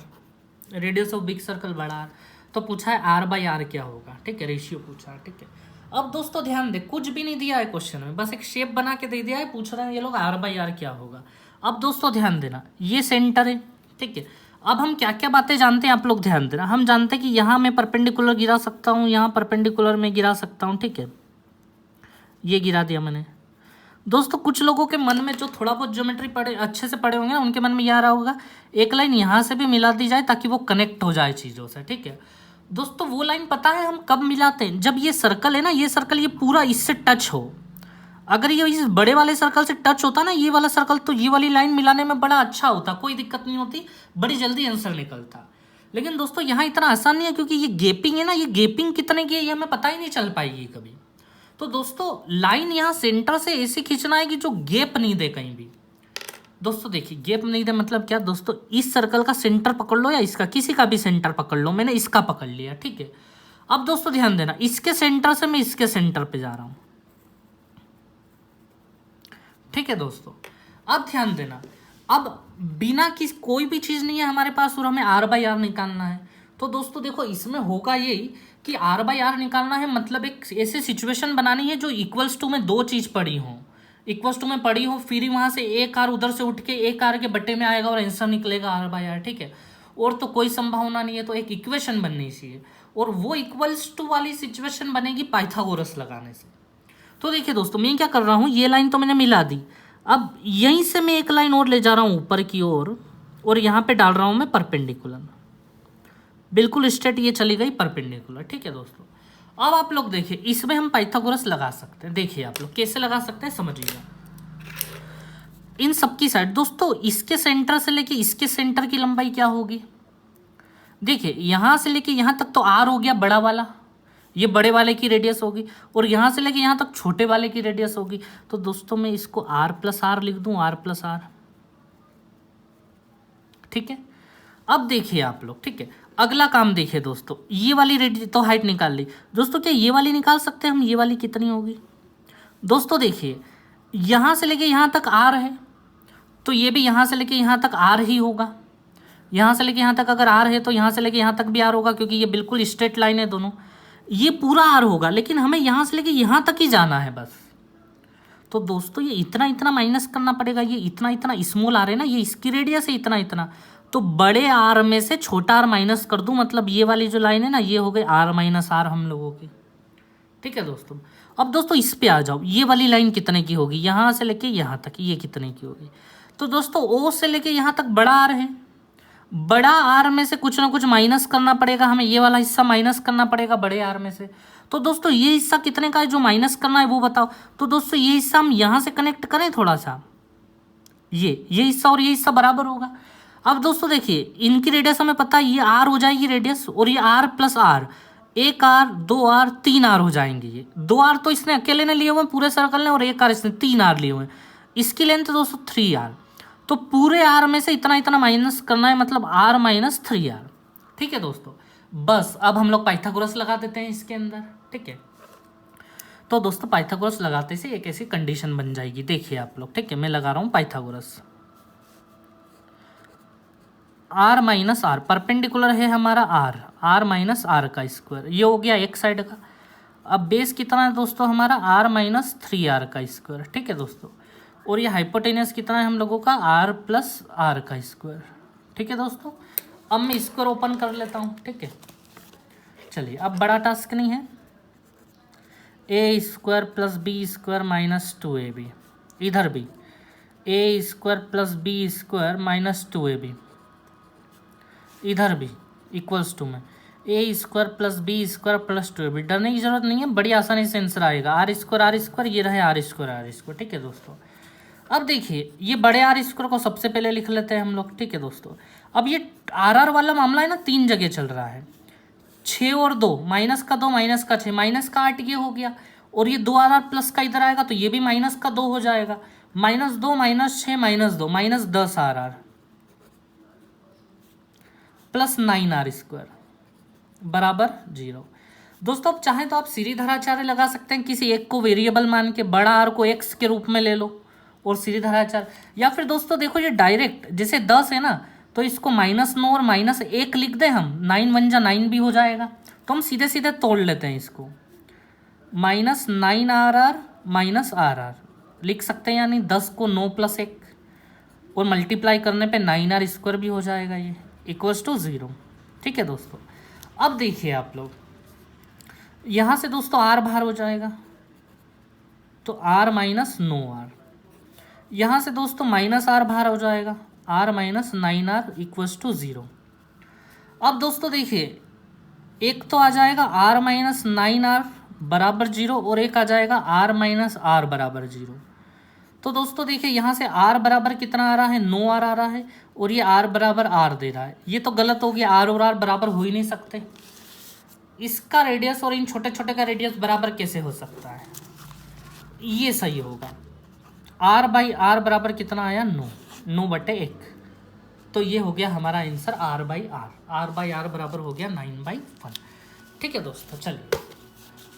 radius of big circle बड़ा R। तो पूछा है R/R क्या होगा, ठीक है, रेशियो पूछा है, ठीक है। अब दोस्तों ध्यान दे, कुछ भी नहीं दिया है क्वेश्चन में, बस एक शेप बना के दे दिया है, पूछ रहे हैं ये लोग R/R क्या होगा। अब दोस्तों ध्यान देना, ये सेंटर है, ठीक है। अब हम क्या क्या बातें जानते हैं आप लोग ध्यान देना। हम जानते हैं कि यहाँ मैं परपेंडिकुलर गिरा सकता हूँ, यहाँ परपेंडिकुलर में गिरा सकता हूँ, ठीक है। ये गिरा दिया मैंने। दोस्तों कुछ लोगों के मन में जो थोड़ा बहुत ज्योमेट्री पढ़े अच्छे से पढ़े होंगे ना, उनके मन में यह आ रहा होगा एक लाइन यहाँ से भी मिला दी जाए ताकि वो कनेक्ट हो जाए चीज़ों से, ठीक है। दोस्तों वो लाइन पता है हम कब मिलाते हैं, जब ये सर्कल है ना, ये सर्कल ये पूरा इससे टच हो। अगर ये इस बड़े वाले सर्कल से टच होता ना ये वाला सर्कल, तो ये वाली लाइन मिलाने में बड़ा अच्छा होता, कोई दिक्कत नहीं होती, बड़ी जल्दी आंसर निकलता। लेकिन दोस्तों यहाँ इतना आसान नहीं है, क्योंकि ये गेपिंग है ना, ये गेपिंग कितने की है ये हमें पता ही नहीं चल पाएगी कभी। तो दोस्तों लाइन यहाँ सेंटर से ऐसे खींचना है कि जो गैप नहीं दे कहीं भी। दोस्तों देखिए गैप नहीं दे मतलब क्या दोस्तों, इस सर्कल का सेंटर पकड़ लो या इसका, किसी का भी सेंटर पकड़ लो, मैंने इसका पकड़ लिया, ठीक है। अब दोस्तों ध्यान देना, इसके सेंटर से मैं इसके सेंटर पे जा रहा हूं, ठीक है दोस्तों। अब ध्यान देना, अब बिना किस कोई भी चीज नहीं है हमारे पास और हमें R/R निकालना है। तो दोस्तों देखो इसमें होगा यही कि R/R निकालना है, मतलब एक ऐसी सिचुएशन बनानी है जो इक्वल्स टू में दो चीज पड़ी हो, इक्वल्स टू में पड़ी हो, फिर वहां से एक R उधर से उठ के एक R के बट्टे में आएगा और आंसर निकलेगा R/R, ठीक है। और तो कोई संभावना नहीं है, तो एक इक्वेशन बननी चाहिए, और वो इक्वल्स टू वाली सिचुएशन बनेगी पाइथागोरस लगाने से। तो देखिए दोस्तों मैं क्या कर रहा हूँ, ये लाइन तो मैंने मिला दी, अब यहीं से मैं एक लाइन और ले जा रहा हूँ ऊपर की ओर, और यहाँ पे डाल रहा हूँ मैं परपेंडिकुलर, बिल्कुल स्ट्रेट ये चली गई परपेंडिकुलर, ठीक है दोस्तों। अब आप लोग देखिए इसमें हम पाइथागोरस लगा सकते हैं, देखिए आप लोग कैसे लगा सकते हैं समझिएगा। इन सबकी साइड दोस्तों इसके सेंटर से लेके इसके सेंटर की लंबाई क्या होगी, देखिए यहाँ से लेके यहाँ तक तो R हो गया बड़ा वाला, ये बड़े वाले की रेडियस होगी, और यहाँ से लेके यहाँ तक छोटे वाले की रेडियस होगी। तो दोस्तों मैं इसको R+R लिख दूँ, R+R, ठीक है। अब देखिए आप लोग, ठीक है, अगला काम देखिए दोस्तों, ये वाली रेडियस तो हाइट निकाल ली दोस्तों, क्या ये वाली निकाल सकते हैं हम, ये वाली कितनी होगी दोस्तों, देखिए यहाँ से लेके यहाँ तक R है, तो ये भी यहाँ से लेके यहाँ तक R ही होगा, यहाँ से लेके यहाँ तक अगर R है तो यहाँ से लेके यहाँ तक भी R होगा, क्योंकि ये बिल्कुल स्ट्रेट लाइन है दोनों, ये पूरा R होगा, लेकिन हमें यहाँ से लेके यहाँ तक ही जाना है बस। तो दोस्तों ये इतना इतना माइनस करना पड़ेगा, ये इतना इतना स्मॉल R है ना, ये इसकी रेडियस है इतना इतना, तो बड़े आर में से छोटा आर माइनस कर दूं, मतलब ये वाली जो लाइन है ना, ये हो गई आर माइनस आर हम लोगों की। ठीक है दोस्तों, अब दोस्तों इस पे आ जाओ, ये वाली लाइन कितने की होगी, यहाँ से लेके यहाँ तक ये कितने की होगी। तो दोस्तों ओ से लेके यहाँ तक बड़ा आर है, बड़ा आर में से कुछ ना कुछ माइनस करना पड़ेगा हमें, ये वाला हिस्सा माइनस करना पड़ेगा बड़े आर में से। तो दोस्तों ये हिस्सा कितने का है जो माइनस करना है वो बताओ। तो दोस्तों ये हिस्सा हम यहाँ से कनेक्ट करें थोड़ा सा, ये हिस्सा और ये हिस्सा बराबर होगा। अब दोस्तों देखिए इनकी रेडियस हमें पता है, ये आर हो जाएगी रेडियस, और ये आर प्लस आर, एक आर, दो आर, तीन आर हो जाएंगे। ये दो आर तो इसने अकेले ने लिए हुए पूरे सर्कल ने, और एक आर इसने तीन आर लिए हुए। इसकी लेंथ दोस्तों 3r, तो पूरे आर में से इतना इतना माइनस करना है, मतलब r माइनस 3r। ठीक है दोस्तों, बस अब हम लोग पाइथागोरस लगा देते हैं इसके अंदर। ठीक है, तो दोस्तों पाइथागोरस लगाते से एक ऐसी कंडीशन बन जाएगी, देखिए आप लोग। ठीक है, मैं लगा रहा हूँ Pythagoras. r minus R perpendicular है हमारा r माइनस आर का स्क्वायर, ये हो गया एक साइड का। अब बेस कितना है दोस्तों हमारा r माइनस 3r का स्क्वायर। ठीक है दोस्तों, और ये हाइपोटेनस कितना है हम लोगों का r प्लस आर का स्क्वायर। ठीक है दोस्तों, अब मैं स्क्वायर ओपन कर लेता हूँ। ठीक है, चलिए अब बड़ा टास्क नहीं है, a square plus b square minus 2ab, इधर भी a square plus b square minus 2ab, इधर भी इक्वल्स टू में a square plus b square plus 2ab। डरने की जरूरत नहीं है, बड़ी आसानी से आंसर आएगा। आर स्क्वायर ये रहे आर स्क्वायर। ठीक है दोस्तों, अब देखिए ये बड़े आर स्क्वायर को सबसे पहले लिख लेते हैं हम लोग। ठीक है दोस्तों, अब ये आर वाला मामला है ना, तीन जगह चल रहा है, 6 और 2, माइनस का 2 माइनस का 6 माइनस का 8 ये हो गया, और ये 2 प्लस का इधर आएगा तो ये भी माइनस का 2 हो जाएगा, -2 -6 -2 -10 आर प्लस 9r स्क्वायर बराबर 0। दोस्तों अब चाहें तो आप सीरीधराचार्य लगा सकते हैं, किसी एक को वेरिएबल मान के, बड़ा आर को x के रूप में ले लो और सीरीधराचार्य, या फिर दोस्तों देखो ये डायरेक्ट जैसे 10 है ना, तो इसको -9 और -1 लिख दें हम, 9 1 जा 9 भी हो जाएगा। तो हम सीधे सीधे तोड़ लेते हैं इसको, -9rr -rr लिख सकते हैं, यानी 10 को 9 + 1 और मल्टीप्लाई करने पे 9r स्क्वायर भी हो जाएगा, ये इक्वल्स टू 0। ठीक है दोस्तों, अब देखिए आप लोग, यहाँ से दोस्तों r बाहर हो जाएगा, तो r माइनस 9r, यहाँ से दोस्तों -r बाहर हो जाएगा, r minus 9r equals to 0। अब दोस्तों देखिए एक तो आ जाएगा r माइनस 9r बराबर 0, और एक आ जाएगा r माइनस r बराबर 0। तो दोस्तों देखिए यहाँ से r बराबर कितना आ रहा है, 9r आ रहा है, और ये r बराबर r दे रहा है। ये तो गलत हो गया, r और r बराबर हो ही नहीं सकते। इसका रेडियस और इन छोटे छोटे का रेडियस बराबर कैसे हो सकता है, ये सही होगा। r बाई आर बराबर कितना आया, 9/1। तो ये हो गया हमारा आंसर r बाई आर बराबर हो गया 9/1। ठीक है दोस्तों, चलिए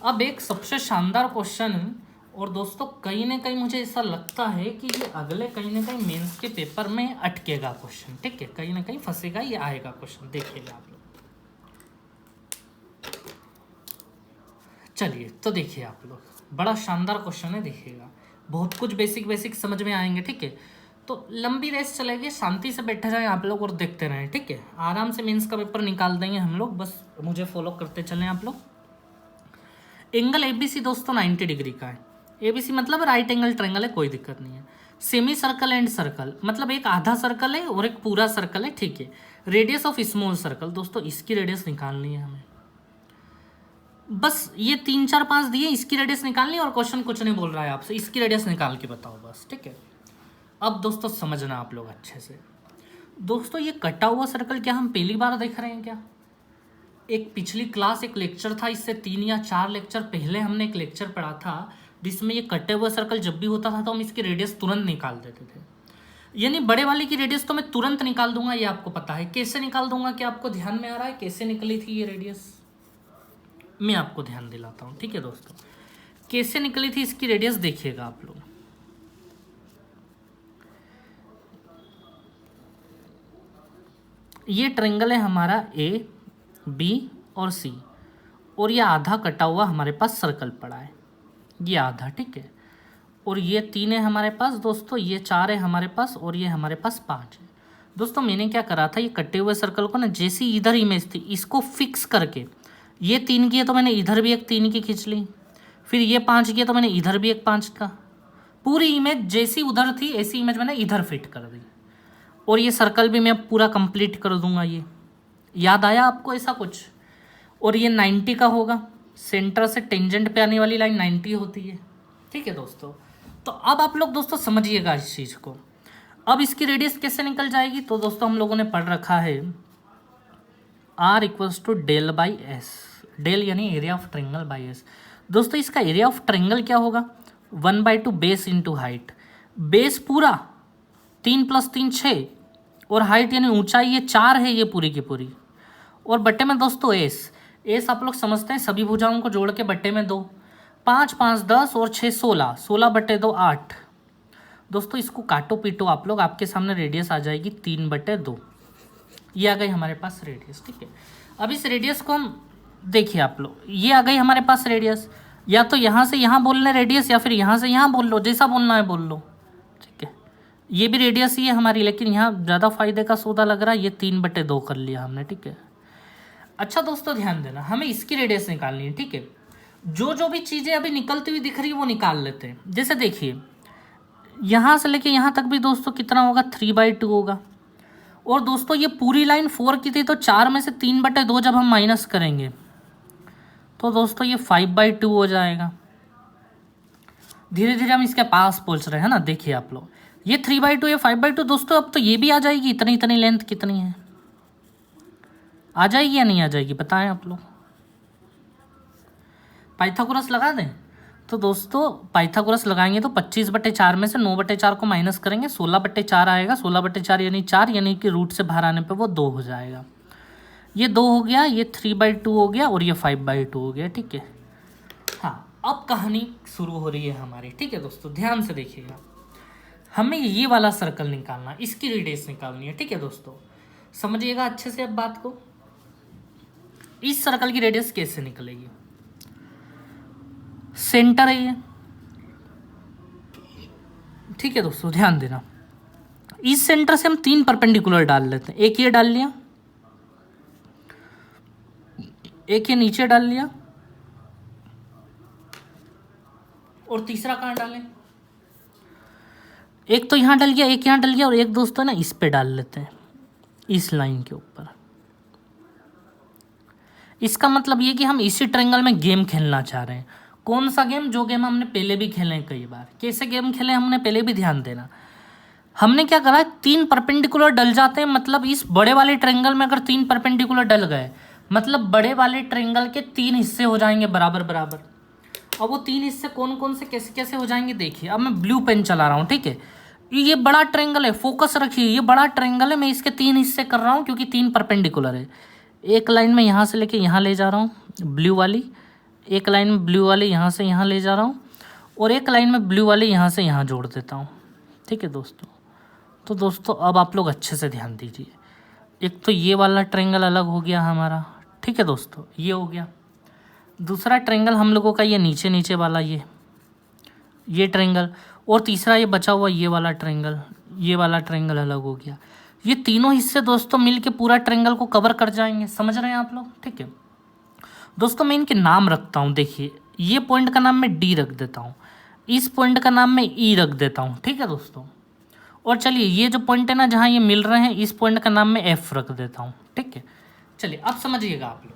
अब एक सबसे शानदार क्वेश्चन, और दोस्तों कहीं ना कहीं मुझे ऐसा लगता है कि ये अगले कहीं ना कहीं मेंस के पेपर में अटकेगा क्वेश्चन। ठीक है, कहीं ना कहीं फंसेगा, ये आएगा क्वेश्चन, देखिएगा आप लोग। चलिए तो देखिए आप लोग, बड़ा शानदार क्वेश्चन है, देखिएगा बहुत कुछ बेसिक समझ में आएंगे। ठीक है, तो लंबी रेस चलेगी, शांति से बैठे जाएं आप लोग और देखते रहें। ठीक है, आराम से मेंस का पेपर निकाल देंगे हम लोग, बस मुझे फॉलो करते चलें आप लोग। एंगल ABC दोस्तों 90 डिग्री का है। ABC मतलब राइट एंगल ट्रायंगल है, कोई दिक्कत नहीं है। सेमी सर्कल एंड सर्कल मतलब एक आधा सर्कल है और एक पूरा सर्कल है। ठीक है, रेडियस ऑफ स्मॉल सर्कल, दोस्तों इसकी रेडियस निकालनी है हमें, बस ये 3 4 5 दिए, इसकी रेडियस निकालनी है, और क्वेश्चन कुछ नहीं बोल रहा है आपसे, इसकी रेडियस निकाल के बताओ बस। ठीक है, अब दोस्तों समझना आप लोग अच्छे से। दोस्तों ये कटा हुआ सर्कल क्या हम पहली बार देख रहे हैं क्या? एक पिछली क्लास एक लेक्चर था, इससे 3 या 4 लेक्चर पहले हमने एक लेक्चर पढ़ा था जिसमें ये कटे हुए सर्कल जब भी होता था तो हम इसकी रेडियस तुरंत निकाल देते थे। यानी बड़े वाले की रेडियस तो मैं तुरंत निकाल दूंगा, ये आपको पता है। कैसे निकाल दूंगा, क्या आपको ध्यान में आ रहा है कैसे निकली थी ये रेडियस? मैं आपको ध्यान दिलाता हूँ। ठीक है दोस्तों, कैसे निकली थी इसकी रेडियस देखिएगा आप लोग। ये ट्रायंगल है हमारा A, B और C, और ये आधा कटा हुआ हमारे पास सर्कल पड़ा है, ये आधा। ठीक है, और ये 3 है हमारे पास दोस्तों, ये 4 है हमारे पास, और ये हमारे पास 5 है। दोस्तों मैंने क्या करा था, ये कटे हुए सर्कल को ना जैसी इधर इमेज थी इसको फिक्स करके ये 3 की है तो मैंने इधर भी एक 3 की खींच ली, फिर ये 5 की है तो मैंने इधर भी एक 5 का, पूरी इमेज जैसी उधर थी ऐसी इमेज मैंने इधर फिट कर दी। और ये सर्कल भी मैं अब पूरा कंप्लीट कर दूंगा। ये याद आया आपको ऐसा कुछ? और ये 90 का होगा, सेंटर से टेंजेंट पे आने वाली लाइन 90 होती है। ठीक है दोस्तों, तो अब आप लोग दोस्तों समझिएगा इस चीज़ को। अब इसकी रेडियस कैसे निकल जाएगी, तो दोस्तों हम लोगों ने पढ़ रखा है R equals to del by s, del यानी area of triangle by s. दोस्तों इसका एरिया ऑफ ट्रायंगल क्या होगा, 1/2 बेस इंटू हाइट। बेस पूरा 3 + 3 6 और हाइट यानी ऊंचाई ये 4 है ये पूरी की पूरी, और बट्टे में दोस्तों एस। एस आप लोग समझते हैं सभी भुजाओं को जोड़ के बट्टे में 2, 5 5 10 और 6 16, 16/2 8। दोस्तों इसको काटो पीटो आप लोग, आपके सामने रेडियस आ जाएगी 3/2। ये आ गई हमारे पास रेडियस। ठीक है, अब इस रेडियस को हम देखिए आप लोग, ये आ गई हमारे पास रेडियस। या तो यहाँ से यहाँ बोल लें रेडियस, या फिर यहाँ से यहाँ बोल लो, जैसा बोलना है बोल लो। ठीक है, ये भी रेडियस ही है हमारी, लेकिन यहाँ ज़्यादा फायदे का सौदा लग रहा है, ये 3/2 कर लिया हमने। ठीक है, अच्छा दोस्तों ध्यान देना, हमें इसकी रेडियस निकालनी है। ठीक है, जो भी चीज़ें अभी निकलती हुई दिख रही है वो निकाल लेते हैं। जैसे देखिए यहाँ से लेके यहाँ तक भी दोस्तों कितना होगा, 3/2 होगा। और दोस्तों ये पूरी लाइन 4 की थी, तो 4 में से 3/2 जब हम माइनस करेंगे तो दोस्तों ये 5/2 हो जाएगा। धीरे धीरे हम इसके पास पहुँच रहे हैं ना। देखिए आप लोग, ये 3/2 या 5/2 दोस्तों, अब तो ये भी आ जाएगी। इतनी इतनी लेंथ कितनी है, आ जाएगी या नहीं आ जाएगी, बताएं आप लोग। पाइथागोरस लगा दें तो दोस्तों पाइथागोरस लगाएंगे तो 25/4 में से 9/4 को माइनस करेंगे, 16/4 आएगा। 16/4 यानी 4, यानी कि रूट से बाहर आने पे वो 2 हो जाएगा। ये 2 हो गया, ये 3/2 हो गया, और ये 5/2 हो गया। ठीक है, हाँ अब कहानी शुरू हो रही है हमारी। ठीक है दोस्तों, ध्यान से देखिएगा, हमें ये वाला सर्कल निकालना, इसकी रेडियस निकालनी है। ठीक है दोस्तों, समझिएगा अच्छे से अब बात को। इस सर्कल की रेडियस कैसे निकलेगी, सेंटर है ये। ठीक है दोस्तों, ध्यान देना, इस सेंटर से हम 3 परपेंडिकुलर डाल लेते हैं। एक ये डाल लिया, एक ये नीचे डाल लिया, और तीसरा कहाँ डालें, एक तो यहाँ डल गया, एक यहाँ डल गया, और एक दोस्तों ना इस पे डाल लेते हैं, इस लाइन के ऊपर। इसका मतलब ये कि हम इसी ट्रायंगल में गेम खेलना चाह रहे हैं। कौन सा गेम, जो गेम हमने पहले भी खेले हैं कई बार। कैसे गेम खेले हमने पहले भी, ध्यान देना। हमने क्या करा, 3 परपेंडिकुलर डल जाते हैं, मतलब इस बड़े वाले ट्रायंगल में अगर 3 परपेंडिकुलर डल गए, मतलब बड़े वाले ट्रायंगल के 3 हिस्से हो जाएंगे बराबर बराबर। अब वो 3 हिस्से कौन कौन से कैसे कैसे हो जाएंगे, देखिए। अब मैं ब्लू पेन चला रहा हूँ। ठीक है, ये बड़ा ट्रायंगल है, फोकस रखिए, ये बड़ा ट्रायंगल है, मैं इसके 3 हिस्से कर रहा हूँ क्योंकि 3 परपेंडिकुलर है। एक लाइन में यहाँ से लेके यहाँ ले जा रहा हूँ ब्लू वाली, एक लाइन में ब्लू वाली यहाँ से यहाँ ले जा रहा हूँ, और एक लाइन में ब्लू वाली यहाँ से यहाँ जोड़ देता हूँ। ठीक है दोस्तों, तो दोस्तों अब आप लोग अच्छे से ध्यान दीजिए। एक तो ये वाला ट्रायंगल अलग हो गया हमारा। ठीक है दोस्तों, ये हो गया। दूसरा ट्रायंगल हम लोगों का ये नीचे नीचे वाला ये ट्रायंगल, और तीसरा ये बचा हुआ ये वाला ट्रायंगल, ये वाला ट्रायंगल अलग हो गया। ये तीनों हिस्से दोस्तों मिलके पूरा ट्रायंगल को कवर कर जाएंगे। समझ रहे हैं आप लोग? ठीक है दोस्तों, मैं इनके नाम रखता हूँ। देखिए, ये पॉइंट का नाम मैं डी रख देता हूँ, इस पॉइंट का नाम मैं ई रख देता हूँ। ठीक है दोस्तों, और चलिए ये जो पॉइंट है ना जहाँ ये मिल रहे हैं, इस पॉइंट का नाम मैं एफ रख देता हूँ। ठीक है, चलिए अब समझिएगा आप लोग।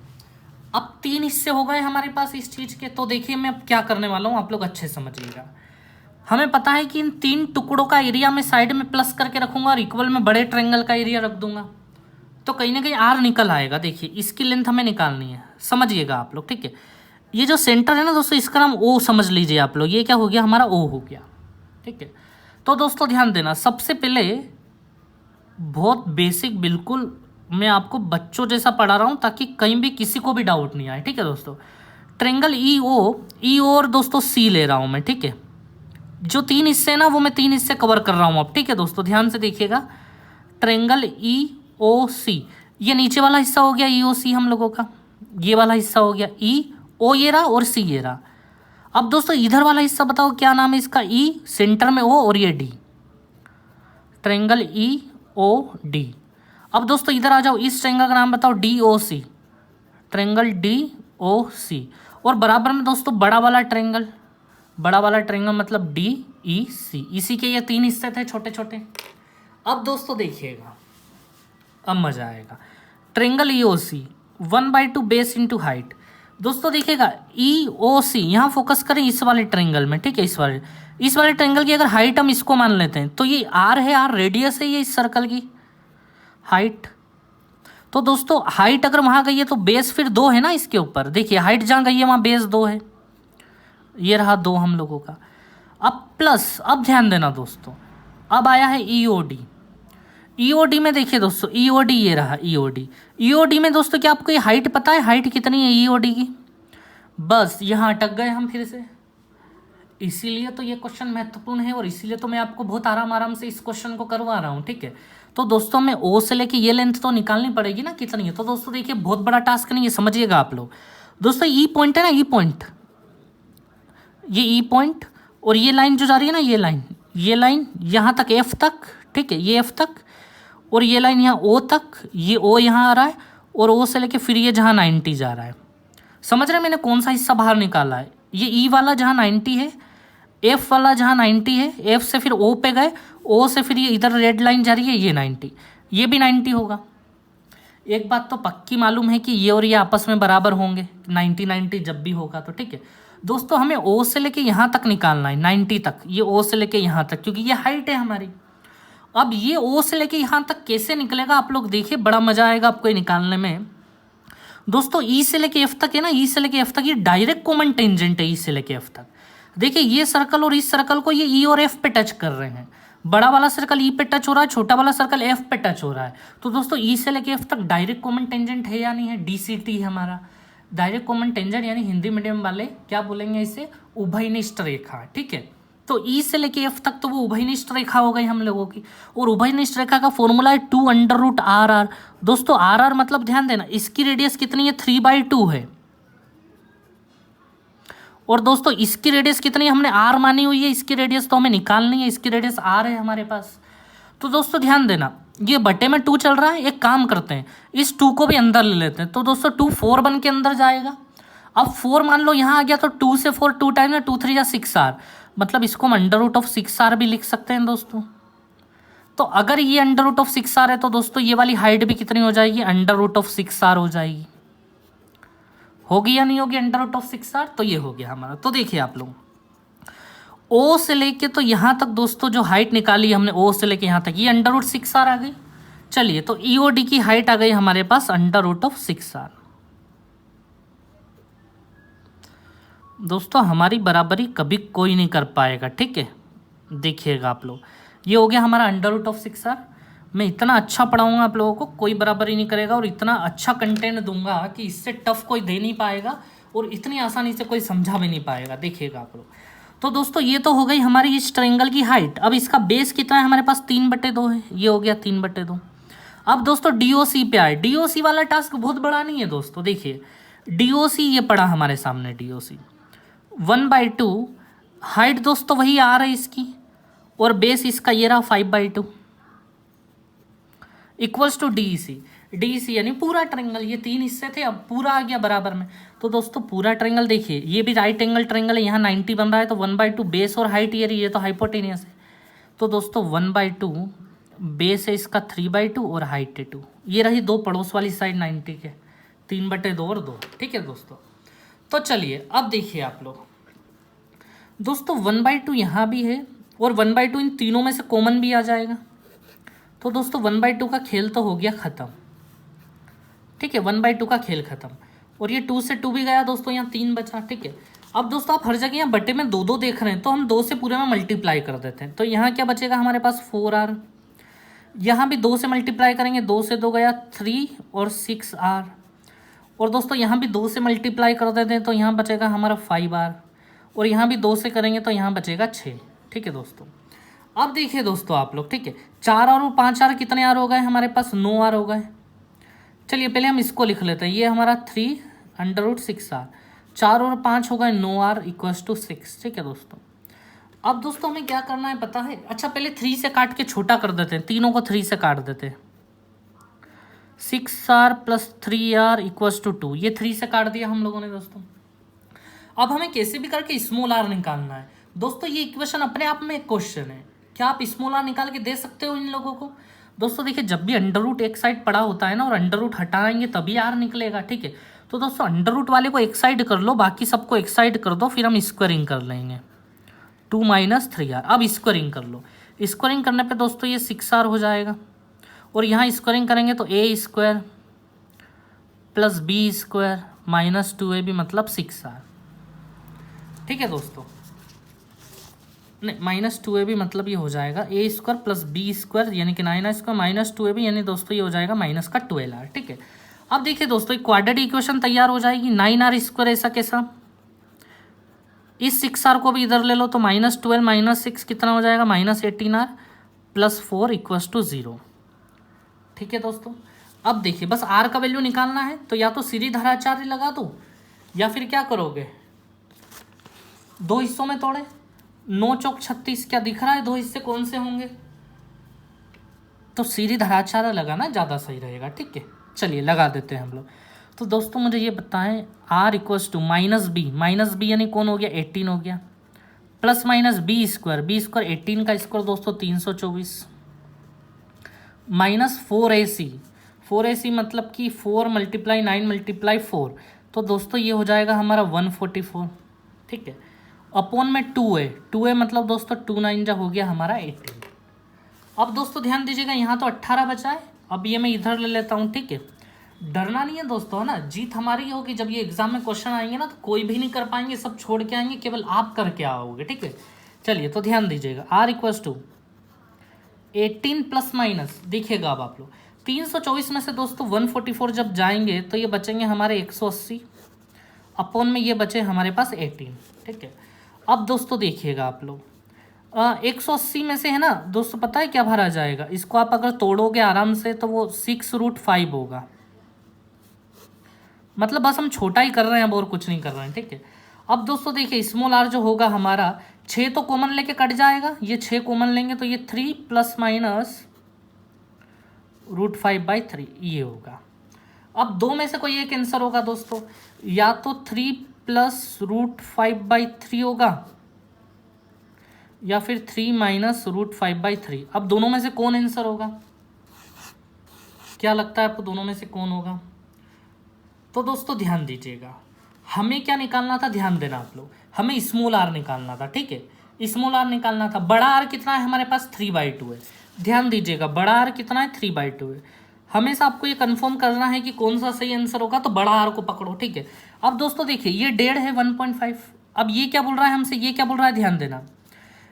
अब 3 हिस्से हो गए हमारे पास इस चीज़ के। तो देखिए मैं अब क्या करने वाला हूँ, आप लोग अच्छे समझिएगा। हमें पता है कि इन 3 टुकड़ों का एरिया मैं साइड में प्लस करके रखूंगा और इक्वल में बड़े ट्रायंगल का एरिया रख दूंगा, तो कहीं ना कहीं आर निकल आएगा। देखिए इसकी लेंथ हमें निकालनी है, समझिएगा आप लोग। ठीक है, ये जो सेंटर है ना दोस्तों, इसका नाम ओ समझ लीजिए आप लोग। ये क्या हो गया, हमारा ओ हो गया। ठीक है, तो दोस्तों ध्यान देना, सबसे पहले बहुत बेसिक, बिल्कुल मैं आपको बच्चों जैसा पढ़ा रहा हूँ ताकि कहीं भी किसी को भी डाउट नहीं आए। ठीक है दोस्तों, ट्रायंगल ई ओ और दोस्तों सी ले रहा हूँ मैं। ठीक है, जो 3 हिस्से ना वो मैं 3 हिस्से कवर कर रहा हूँ अब। ठीक है दोस्तों, ध्यान से देखिएगा। ट्रायंगल ई ओ सी, ये नीचे वाला हिस्सा हो गया ई ओ सी हम लोगों का, ये वाला हिस्सा हो गया ई ओ ये रहा और सी ये रहा। अब दोस्तों इधर वाला हिस्सा बताओ क्या नाम है इसका, ई, सेंटर में ओ और ये डी। ट्रायंगल ई DOD। अब दोस्तों इधर आ जाओ, इस ट्रायंगल का नाम बताओ DOC, ट्रायंगल DOC। और बराबर में दोस्तों बड़ा वाला ट्रायंगल मतलब DEC। इसी के ये 3 हिस्से थे छोटे छोटे। अब दोस्तों देखिएगा, अब मजा आएगा। Triangle EOC 1/2 base into height. दोस्तों देखिएगा EOC, यहाँ फोकस करें इस वाले ट्रायंगल में, ठीक है। इस वाले ट्रायंगल की अगर हाइट हम इसको मान लेते हैं तो ये R है, R रेडियस है ये इस सर्कल की हाइट। तो दोस्तों हाइट अगर वहाँ गई है तो बेस फिर 2 है ना इसके ऊपर। देखिए हाइट जहाँ गई है वहाँ बेस 2 है, ये रहा 2 हम लोगों का। अब प्लस, अब ध्यान देना दोस्तों, अब आया है EOD में। देखिए दोस्तों EOD ये रहा EOD में दोस्तों क्या आपको ये हाइट पता है, हाइट कितनी है EOD की? बस यहाँ अटक गए हम फिर से। इसीलिए तो ये क्वेश्चन महत्वपूर्ण है और इसीलिए तो मैं आपको बहुत आराम से इस क्वेश्चन को करवा रहा हूँ, ठीक है। तो दोस्तों मैं O से लेके ये लेंथ तो निकालनी पड़ेगी ना कितनी है। तो दोस्तों देखिए बहुत बड़ा टास्क नहीं है, समझिएगा आप लोग। दोस्तों E पॉइंट है ना, E पॉइंट, ये E पॉइंट और ये लाइन जो जा रही है ना, ये लाइन यहाँ तक F तक, ठीक है, ये F तक, और ये लाइन यहाँ O तक, ये O यहाँ आ रहा है, और O से लेके फिर ये जहाँ 90 जा रहा है। समझ रहे हैं मैंने कौन सा हिस्सा बाहर निकाला है? ये E वाला जहाँ 90 है, F वाला जहाँ 90 है, F से फिर O पे गए, O से फिर ये इधर रेड लाइन जा रही है, ये 90, ये भी 90 होगा। एक बात तो पक्की मालूम है कि ये और ये आपस में बराबर होंगे 90 जब भी होगा तो, ठीक है। दोस्तों हमें O से लेके यहाँ तक निकालना है 90 तक, ये O से लेके यहाँ तक, क्योंकि ये हाइट है हमारी। अब ये O से लेके यहाँ तक कैसे निकलेगा आप लोग देखिए, बड़ा मजा आएगा आपको ये निकालने में। दोस्तों E से लेके F तक है ना, E से लेके F तक ये डायरेक्ट कॉमन टेंजेंट है। E से लेके F तक देखिए, ये सर्कल और इस सर्कल को ये E और F पे टच कर रहे हैं। बड़ा वाला सर्कल E पे टच हो रहा है, छोटा वाला सर्कल F पे टच हो रहा है। तो दोस्तों E से लेके F तक डायरेक्ट कॉमन टेंजेंट है या नहीं है? DCT है हमारा डायरेक्ट कॉमन टेंजेंट, यानी हिंदी मीडियम वाले क्या बोलेंगे इसे? उभयनिष्ठ रेखा, ठीक है। तो E से लेके F तक तो वो उभयनिष्ठ रेखा हो गई हम लोगों की, और उभयनिष्ठ रेखा का फॉर्मूला है 2√RR। दोस्तों RR मतलब ध्यान देना, इसकी रेडियस कितनी है? 3/2 है। और दोस्तों इसकी रेडियस कितनी है? हमने R मानी हुई है, इसकी रेडियस तो हमें निकालनी है, इसकी रेडियस R है हमारे पास। तो दोस्तों ध्यान देना, ये बटे में 2 चल रहा है। एक काम करते हैं, इस 2 को भी अंदर ले लेते हैं। तो दोस्तों 2 4 बन के अंदर जाएगा। अब 4 मान लो यहाँ आ गया, तो 2 से 4 2 टाइम में 2 3 या 6R, मतलब इसको हम √6R भी लिख सकते हैं दोस्तों। तो अगर ये √6R है तो दोस्तों ये वाली हाइट भी कितनी हो जाएगी? √6R हो जाएगी। होगी या नहीं होगी √6R? तो ये हो गया हमारा। तो देखिए आप लोग O से लेके तो यहाँ तक दोस्तों जो हाइट निकाली हमने, O से लेके यहाँ तक, ये √6R आ गई। चलिए तो EOD की हाइट आ गई हमारे पास √6R। दोस्तों हमारी बराबरी कभी कोई नहीं कर पाएगा, ठीक है। देखिएगा आप लोग, ये हो गया हमारा √6R। मैं इतना अच्छा पढ़ाऊंगा आप लोगों को, कोई बराबरी नहीं करेगा, और इतना अच्छा कंटेंट दूंगा कि इससे टफ कोई दे नहीं पाएगा और इतनी आसानी से कोई समझा भी नहीं पाएगा। देखिएगा आप लोग। तो दोस्तों ये तो हो गई हमारी इस ट्रायंगल की हाइट। अब इसका बेस कितना है हमारे पास? 3/2 है। ये हो गया 3/2। अब दोस्तों DOC पे आए। DOC वाला टास्क बहुत बड़ा नहीं है दोस्तों। देखिए DOC ये पड़ा हमारे सामने, DOC 1/2, हाइट दोस्तों वही R है इसकी, और बेस इसका ये रहा 5/2 इक्वल्स टू DEC यानी पूरा ट्रायंगल। ये 3 हिस्से थे, अब पूरा आ गया बराबर में। तो दोस्तों पूरा ट्रायंगल देखिए, ये भी राइट एंगल ट्रायंगल है, यहाँ 90 बन रहा है, तो 1/2 बेस और हाइट ये रही, ये तो हाइपोटेनियस है। तो दोस्तों 1/2 बेस है इसका 3/2 और हाइट है 2। ये रही 2 पड़ोस वाली साइड 90 के, 3/2 और 2, ठीक है दोस्तों। तो चलिए अब देखिए आप लोग, दोस्तों 1/2 यहाँ भी है और 1/2 इन तीनों में से कॉमन भी आ जाएगा। तो दोस्तों 1/2 का खेल तो हो गया ख़त्म, ठीक है। 1/2 का खेल ख़त्म, और ये 2 से 2 भी गया दोस्तों, यहाँ 3 बचा, ठीक है। अब दोस्तों आप हर जगह यहाँ बटे में 2 2 देख रहे हैं, तो हम 2 से पूरे में मल्टीप्लाई कर देते हैं। तो यहाँ क्या बचेगा हमारे पास? 4R। यहाँ भी 2 से मल्टीप्लाई करेंगे, 2 से 2 गया 3 और 6R। और दोस्तों यहाँ भी 2 से मल्टीप्लाई कर देते हैं, तो यहाँ बचेगा हमारा 5R। और यहाँ भी 2 से करेंगे तो यहाँ बचेगा 6, ठीक है दोस्तों। अब देखिए दोस्तों आप लोग, ठीक है, 4R और 5R कितने R हो गए हमारे पास? 9R हो गए। चलिए पहले हम इसको लिख लेते हैं, ये हमारा 3√6R, 4 और 5 हो गए 9R इक्वल्स टू 6, ठीक है दोस्तों। अब दोस्तों हमें क्या करना है पता है? अच्छा पहले 3 से काट के छोटा कर देते हैं, तीनों को 3 से काट देते हैं। 6r + 3r = 2, ये 3 से काट दिया हम लोगों ने दोस्तों। अब हमें कैसे भी करके स्मॉल आर निकालना है दोस्तों। ये इक्वेशन अपने आप में एक क्वेश्चन है, क्या आप स्मॉल आर निकाल के दे सकते हो इन लोगों को? दोस्तों देखिए, जब भी अंडर रूट एक साइड पड़ा होता है ना और अंडर रूट हटाएंगे तभी आर निकलेगा, ठीक है। तो दोस्तों अंडर रूट वाले को एक साइड कर लो, बाकी सबको एक साइड कर दो, फिर हम स्क्वायरिंग कर लेंगे। 2 - 3r। अब स्क्वायरिंग कर लो, स्क्वायरिंग करने पे दोस्तों ये 6r हो जाएगा, और यहाँ स्क्वायरिंग करेंगे तो a² + b² - 2ab मतलब 6r, ठीक है दोस्तों। नहीं, -2ab मतलब ये हो जाएगा a² + b² यानी कि 9r² - 2ab, यानी दोस्तों ये हो जाएगा -12r, ठीक है। अब देखिए दोस्तों, एक क्वाड्रेटिक इक्वेशन तैयार हो जाएगी। 9r² ऐसा कैसा, इस 6r को भी इधर ले लो तो -12 - 6 कितना हो जाएगा, -18r + 4 = 0, ठीक है दोस्तों। अब देखिए, बस r का वैल्यू निकालना है, तो या तो सीरीधराचार्य लगा दो या फिर क्या करोगे, 2 हिस्सों में तोड़े। 9 × 36 क्या दिख रहा है, 2 हिस्से कौन से होंगे? तो सीरीधराचार्य लगाना ज़्यादा सही रहेगा, ठीक है। चलिए लगा देते हैं हम लोग। तो दोस्तों मुझे ये बताएं, r = -b यानी कौन हो गया, 18 हो गया, ± b² 18 का स्क्वायर दोस्तों 324, -4ac मतलब कि 4 × 9 × 4, तो दोस्तों ये हो जाएगा हमारा 144, ठीक है। अपॉन में 2a मतलब दोस्तों 2 × 9 हो गया हमारा 18। अब दोस्तों ध्यान दीजिएगा, यहाँ तो 18 बचा है, अब ये मैं इधर ले लेता हूँ, ठीक है। डरना नहीं है दोस्तों, है ना, जीत हमारी होगी। जब ये एग्जाम में क्वेश्चन आएंगे ना तो कोई भी नहीं कर पाएंगे, सब छोड़ के आएंगे, केवल आप करके आओगे, ठीक है। चलिए तो ध्यान दीजिएगा, r = 18 ± देखिएगा। अब आप लोग 324 में से दोस्तों 144 जब जाएंगे तो ये बचेंगे हमारे 180, अपॉन में ये बचे हमारे पास 18, ठीक है। अब दोस्तों देखिएगा आप लोग, 180 में से है ना दोस्तों, पता है क्या भरा जाएगा, इसको आप अगर तोड़ोगे आराम से तो वो 6√5 होगा। मतलब बस हम छोटा ही कर रहे हैं अब, और कुछ नहीं कर रहे हैं, ठीक है। अब दोस्तों देखिए, स्मॉल r जो होगा हमारा, 6 तो कॉमन लेके कट जाएगा, ये 6 कॉमन लेंगे तो ये 3 ± √5/3 ये होगा। अब दो में से कोई एक आंसर होगा दोस्तों, या तो 3 + √5/3 होगा या फिर 3 - √5/3। अब दोनों में से कौन आंसर होगा, क्या लगता है आपको दोनों में से कौन होगा? तो दोस्तों ध्यान दीजिएगा, हमें क्या निकालना था, ध्यान देना आप लोग, हमें स्मॉल r निकालना था, ठीक है। स्मॉल r निकालना था। बड़ा r कितना है हमारे पास, 3/2 है। ध्यान दीजिएगा, बड़ा r कितना है, 3/2 है। हमेशा आपको ये कंफर्म करना है कि कौन सा सही आंसर होगा, तो बड़ा r को पकड़ो, ठीक है। अब दोस्तों देखिए, ये 1.5 है 1.5। अब ये क्या बोल रहा है हमसे, ये क्या बोल रहा है, ध्यान देना,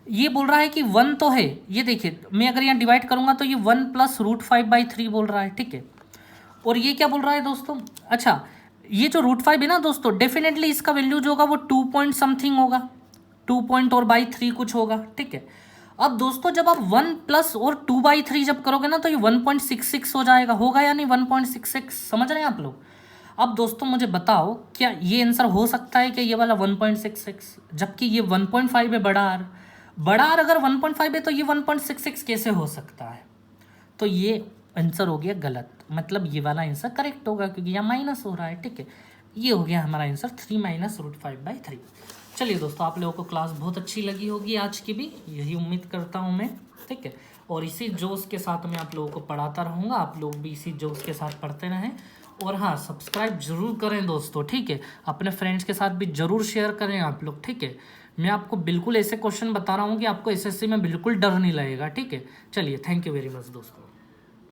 ये बोल रहा है कि 1 तो है, ये देखिए मैं अगर यहाँ डिवाइड करूंगा तो ये 1 + √5/3 बोल रहा है, ठीक है। और ये क्या बोल रहा है दोस्तों, अच्छा ये जो √5 है ना दोस्तों, डेफिनेटली इसका वैल्यू जो होगा वो 2 पॉइंट समथिंग होगा, 2 पॉइंट और /3 कुछ होगा, ठीक है। अब दोस्तों जब आप 1 प्लस और 2/3 जब करोगे ना तो ये 1.66 हो जाएगा, होगा या नहीं, 1.66, समझ रहे हैं आप लोग। अब दोस्तों मुझे बताओ, क्या ये आंसर हो सकता है कि ये वाला 1.66, जबकि ये 1.5 है बड़ा R अगर 1.5 है तो ये 1.66 कैसे हो सकता है? तो ये आंसर हो गया गलत, मतलब ये वाला आंसर करेक्ट होगा क्योंकि यहाँ माइनस हो रहा है, ठीक है। ये हो गया हमारा आंसर 3 - √5/3। चलिए दोस्तों, आप लोगों को क्लास बहुत अच्छी लगी होगी आज की भी, यही उम्मीद करता हूँ मैं, ठीक है। और इसी जोश के साथ मैं आप लोगों को पढ़ाता रहूँगा, आप लोग भी इसी जोश के साथ पढ़ते रहें। और हाँ, सब्सक्राइब जरूर करें दोस्तों, ठीक है। अपने फ्रेंड्स के साथ भी जरूर शेयर करें आप लोग, ठीक है। मैं आपको बिल्कुल ऐसे क्वेश्चन बता रहा हूँ कि आपको एसएससी में बिल्कुल डर नहीं लगेगा, ठीक है। चलिए, थैंक यू वेरी मच दोस्तों।